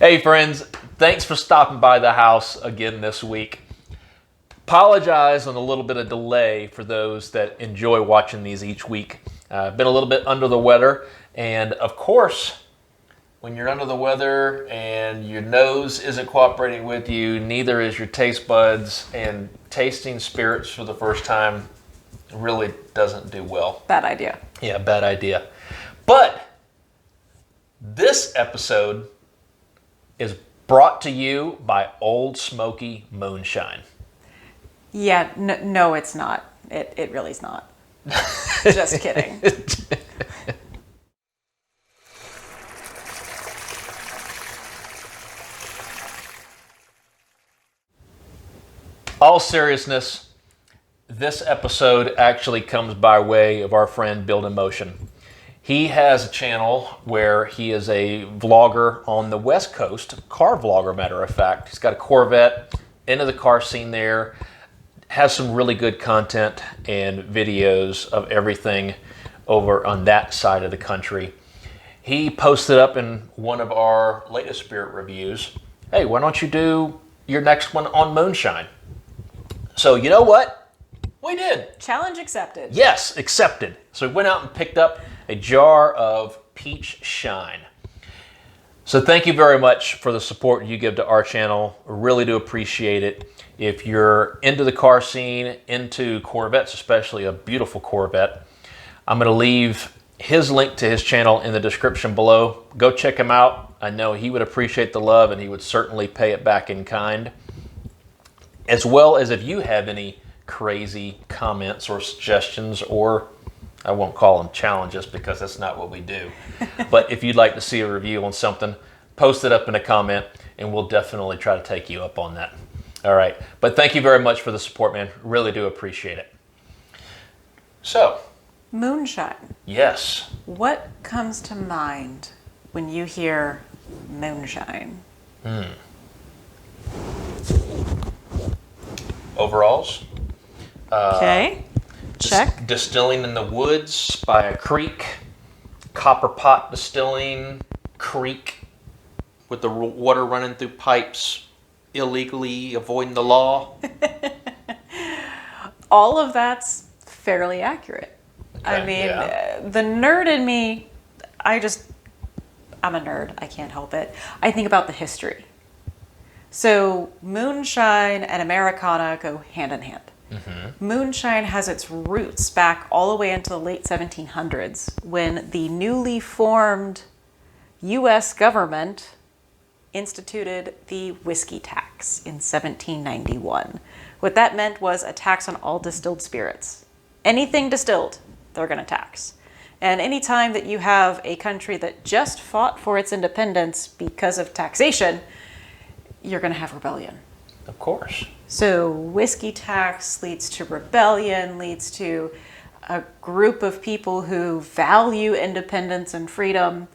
Hey friends, thanks for stopping by the house again this week. Apologize on a little bit of delay for those that enjoy watching these each week. Been a little bit under the weather, and of course, when you're under the weather and your nose isn't cooperating with you, neither is your taste buds, and tasting spirits for the first time really doesn't do well. Bad idea. Yeah, bad idea. But this episode is brought to you by Ole Smoky Moonshine. Yeah, no, it's not. It really is not. Just kidding. All seriousness, this episode actually comes by way of our friend BuildNMotion. He has a channel where he is a vlogger on the West Coast, car vlogger, matter of fact. He's got a Corvette, into the car scene there, has some really good content and videos of everything over on that side of the country. He posted up in one of our latest spirit reviews, hey, why don't you do your next one on Moonshine? So you know what? We did. Challenge accepted. Yes, accepted. So we went out and picked up a jar of peach shine. So thank you very much for the support you give to our channel. I really do appreciate it. If you're into the car scene, into Corvettes, especially a beautiful Corvette, I'm going to leave his link to his channel in the description below. Go check him out. I know he would appreciate the love, and he would certainly pay it back in kind. As well as if you have any crazy comments or suggestions, or I won't call them challenges because that's not what we do. But if you'd like to see a review on something, post it up in a comment and we'll definitely try to take you up on that. All right. But thank you very much for the support, man. Really do appreciate it. So. Moonshine. Yes. What comes to mind when you hear moonshine? Overalls. Okay. Check. Distilling in the woods by a creek. Copper pot distilling creek with the water running through pipes, illegally avoiding the law. All of that's fairly accurate. Okay, I mean, the nerd in me, I'm a nerd. I can't help it. I think about the history. So moonshine and Americana go hand in hand. Mm-hmm. Moonshine has its roots back all the way into the late 1700s when the newly formed U.S. government instituted the whiskey tax in 1791. What that meant was a tax on all distilled spirits. Anything distilled, they're going to tax. And anytime that you have a country that just fought for its independence because of taxation, you're going to have rebellion. Of course. So whiskey tax leads to rebellion, leads to a group of people who value independence and freedom,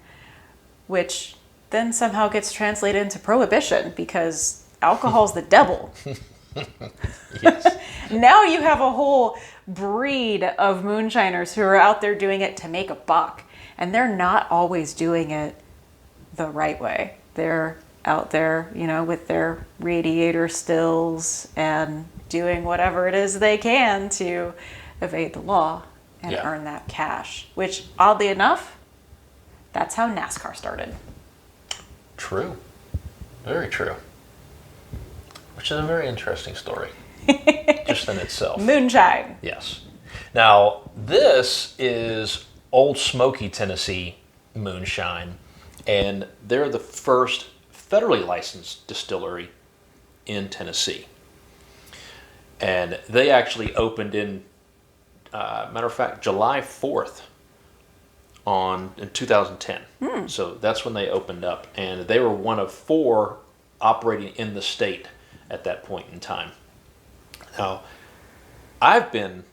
which then somehow gets translated into prohibition because alcohol's the devil. Yes. Now you have a whole breed of moonshiners who are out there doing it to make a buck, and they're not always doing it the right way. They're out there, with their radiator stills and doing whatever it is they can to evade the law and earn that cash, which oddly enough, that's how NASCAR started. True. Very true. Which is a very interesting story. Just in itself. Moonshine. Yes. Now, this is Ole Smoky, Tennessee moonshine, and they're the first federally licensed distillery in Tennessee. And they actually opened in, matter of fact, July 4th in 2010. So that's when they opened up. And they were one of 4 operating in the state at that point in time. Now, I've been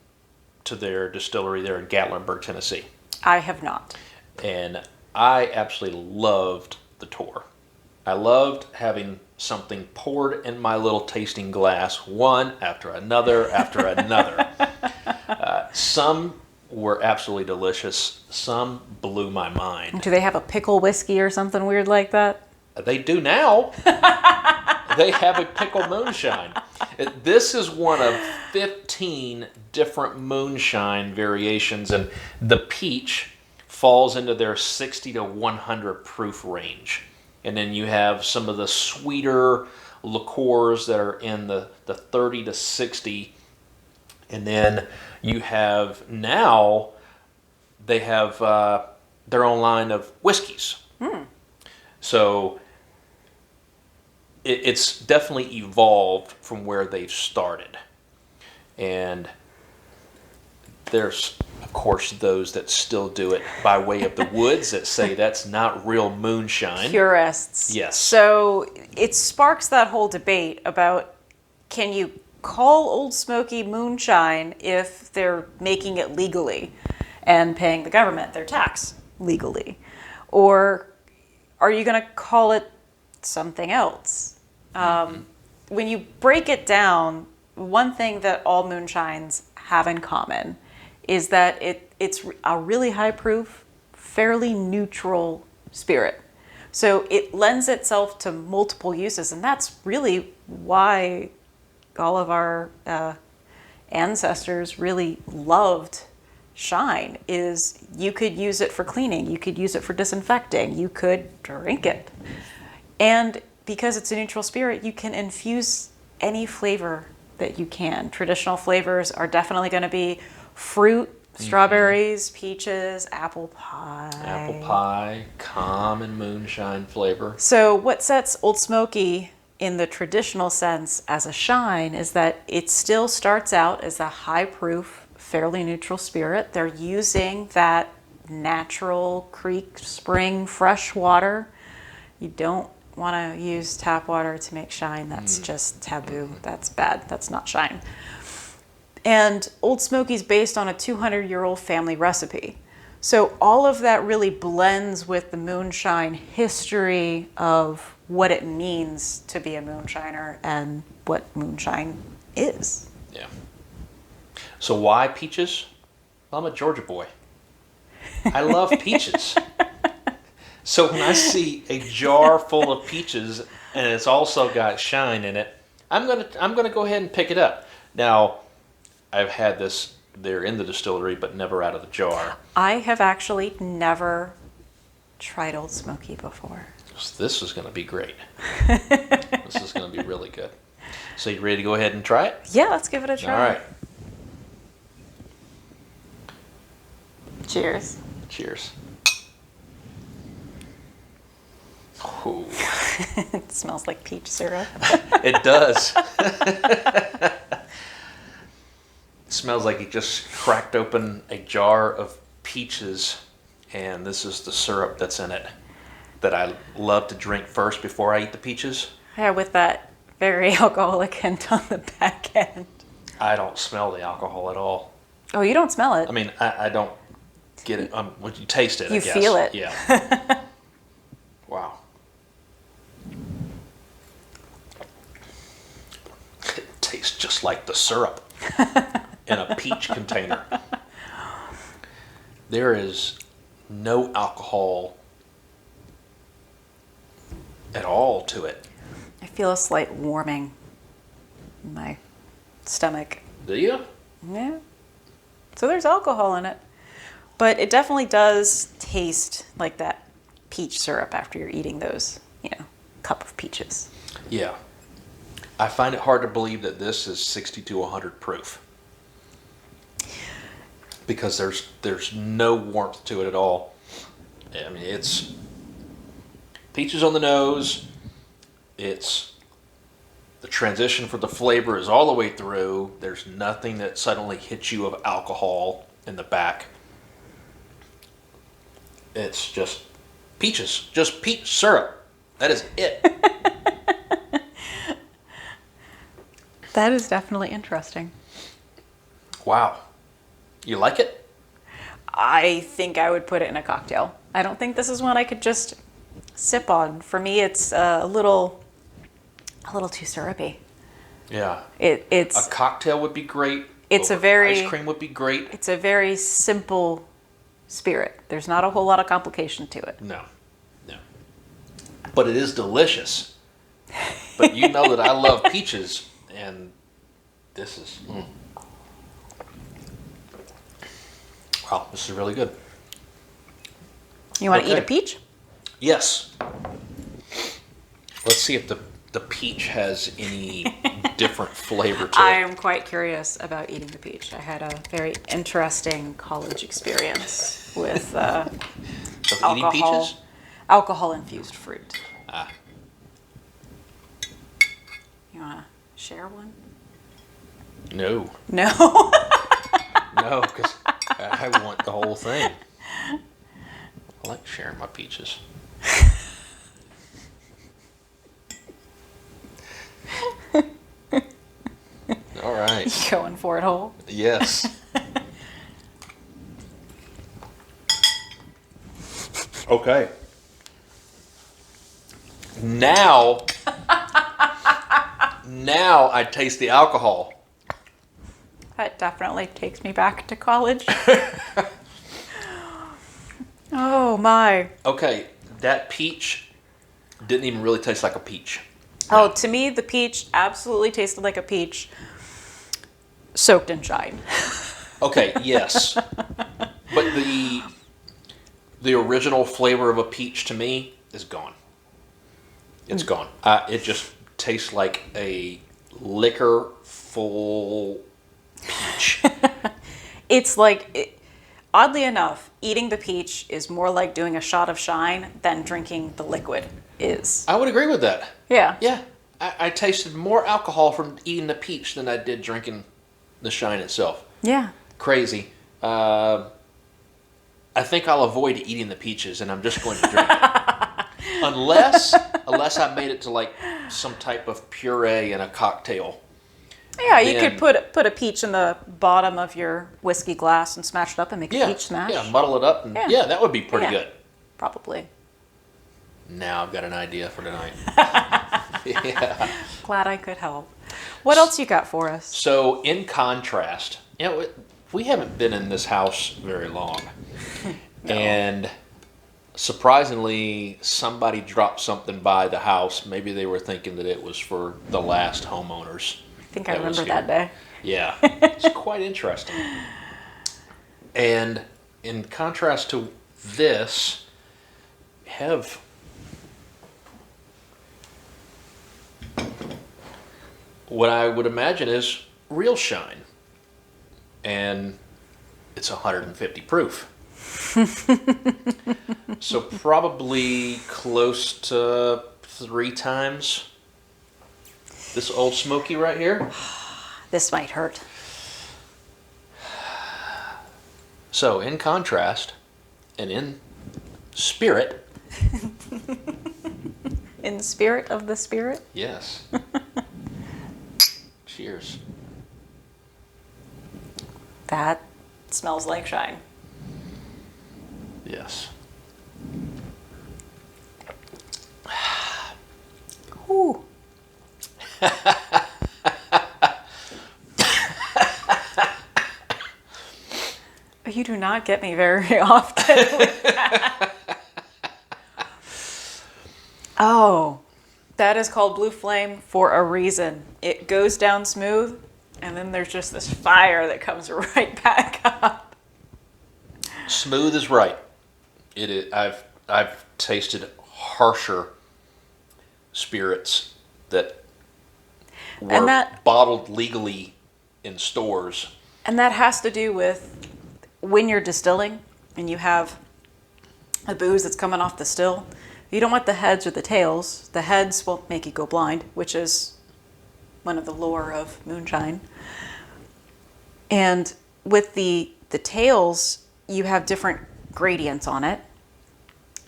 to their distillery there in Gatlinburg, Tennessee. I have not. And I absolutely loved the tour. I loved having something poured in my little tasting glass, one after another after another. Some were absolutely delicious. Some blew my mind. Do they have a pickle whiskey or something weird like that? They do now. They have a pickle moonshine. This is one of 15 different moonshine variations, and the peach falls into their 60 to 100 proof range. And then you have some of the sweeter liqueurs that are in the 30 to 60. And then you have now, they have their own line of whiskeys. So it's definitely evolved from where they've started. And there's, of course, those that still do it by way of the woods that say that's not real moonshine. Purists. Yes. So it sparks that whole debate about, can you call Old Smoky moonshine if they're making it legally and paying the government their tax legally? Or are you going to call it something else? When you break it down, one thing that all moonshines have in common is that it's a really high proof, fairly neutral spirit. So it lends itself to multiple uses, and that's really why all of our ancestors really loved shine. Is you could use it for cleaning, you could use it for disinfecting, you could drink it. And because it's a neutral spirit, you can infuse any flavor that you can. Traditional flavors are definitely going to be fruit, strawberries, peaches, apple pie. Apple pie, common moonshine flavor. So what sets Old Smoky in the traditional sense as a shine is that it still starts out as a high proof, fairly neutral spirit. They're using that natural creek, spring, fresh water. You don't want to use tap water to make shine. That's just taboo. That's bad. That's not shine. And Old Smoky's based on a 200-year-old family recipe. So all of that really blends with the moonshine history of what it means to be a moonshiner and what moonshine is. Yeah. So why peaches? Well, I'm a Georgia boy. I love peaches. So when I see a jar full of peaches and it's also got shine in it, I'm gonna go ahead and pick it up. Now, I've had this there in the distillery, but never out of the jar. I have actually never tried Old Smoky before. So this is gonna be great. This is gonna be really good. So you ready to go ahead and try it? Yeah, let's give it a try. All right. Cheers. Cheers. Ooh. It smells like peach syrup. It does. It smells like you just cracked open a jar of peaches, and this is the syrup that's in it that I love to drink first before I eat the peaches. Yeah, with that very alcoholic hint on the back end. I don't smell the alcohol at all. Oh, you don't smell it? I mean, I don't get it. When you taste it, You I guess. feel it. Yeah. Wow. It tastes just like the syrup in a peach container. There is no alcohol at all to it. I feel a slight warming in my stomach. Do you? Yeah. So there's alcohol in it. But it definitely does taste like that peach syrup after you're eating those, cup of peaches. Yeah. I find it hard to believe that this is 60 to 100 proof. Because there's no warmth to it at all. I mean, it's peaches on the nose. It's the transition for the flavor is all the way through. There's nothing that suddenly hits you of alcohol in the back. It's just peaches, just peach syrup. That is it. That is definitely interesting. Wow. You like it? I think I would put it in a cocktail. I don't think this is one I could just sip on. For me, it's a little too syrupy. Yeah. It's A cocktail would be great. It's a Over very- ice cream would be great. it's a very simple spirit. There's not a whole lot of complication to it. No. but it is delicious. But you know that I love peaches, and this is... Wow, this is really good. You want to eat a peach? Yes. Let's see if the peach has any different flavor to it. I am quite curious about eating the peach. I had a very interesting college experience with Eating peaches? Alcohol-infused fruit. Ah. You want to share one? No. No. No, because I want the whole thing. I like sharing my peaches. All right. You going for it whole? Yes. Okay. Now I taste the alcohol. That definitely takes me back to college. Oh my. Okay, that peach didn't even really taste like a peach. Oh, to me, the peach absolutely tasted like a peach soaked in shine. Okay, yes. But the original flavor of a peach to me is gone. It's gone. It just tastes like a liquor full peach. It's like, oddly enough, eating the peach is more like doing a shot of shine than drinking the liquid is. I would agree with that. Yeah. Yeah. I tasted more alcohol from eating the peach than I did drinking the shine itself. Yeah. Crazy. I think I'll avoid eating the peaches and I'm just going to drink it. Unless I made it to like some type of puree in a cocktail. Yeah, you could put a peach in the bottom of your whiskey glass and smash it up and make a peach smash. Yeah, muddle it up. And yeah, that would be pretty good. Probably. Now I've got an idea for tonight. Yeah. Glad I could help. What else you got for us? So in contrast, we haven't been in this house very long. No. And surprisingly, somebody dropped something by the house. Maybe they were thinking that it was for the last homeowners. I think I remember that day. Yeah, it's quite interesting. And in contrast to this, we have what I would imagine is real shine. And it's 150 proof. So probably close to 3 times this Ole Smoky right here. This might hurt. So in contrast and in spirit. In spirit of the spirit? Yes. Cheers. That smells like shine. Yes. Ooh. You do not get me very often with that. Oh, that is called Blue Flame for a reason. It goes down smooth, and then there's just this fire that comes right back up. Smooth is right. It is. I've tasted harsher spirits that were bottled legally in stores. And that has to do with when you're distilling and you have a booze that's coming off the still. You don't want the heads or the tails. The heads will make you go blind, which is one of the lore of Moonshine. And with the tails, you have different gradients on it.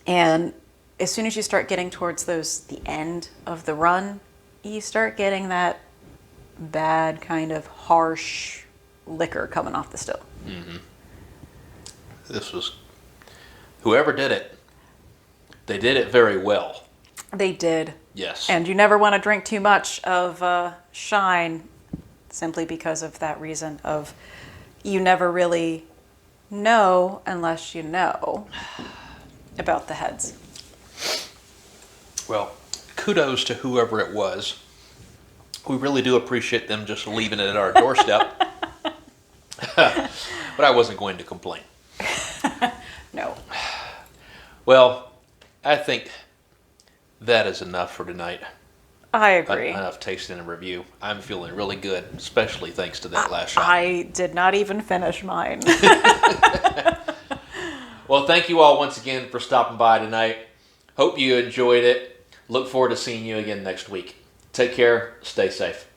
And as soon as you start getting towards the end of the run, you start getting that bad kind of harsh liquor coming off the still. Mm-hmm. This was, whoever did it, they did it very well. They did. Yes. And you never want to drink too much of shine simply because of that reason of you never really know unless you know about the heads. Well, kudos to whoever it was. We really do appreciate them just leaving it at our doorstep. But I wasn't going to complain. No. Well, I think that is enough for tonight. I agree. Enough tasting and review. I'm feeling really good, especially thanks to that last shot. I did not even finish mine. Well, thank you all once again for stopping by tonight. Hope you enjoyed it. Look forward to seeing you again next week. Take care. Stay safe.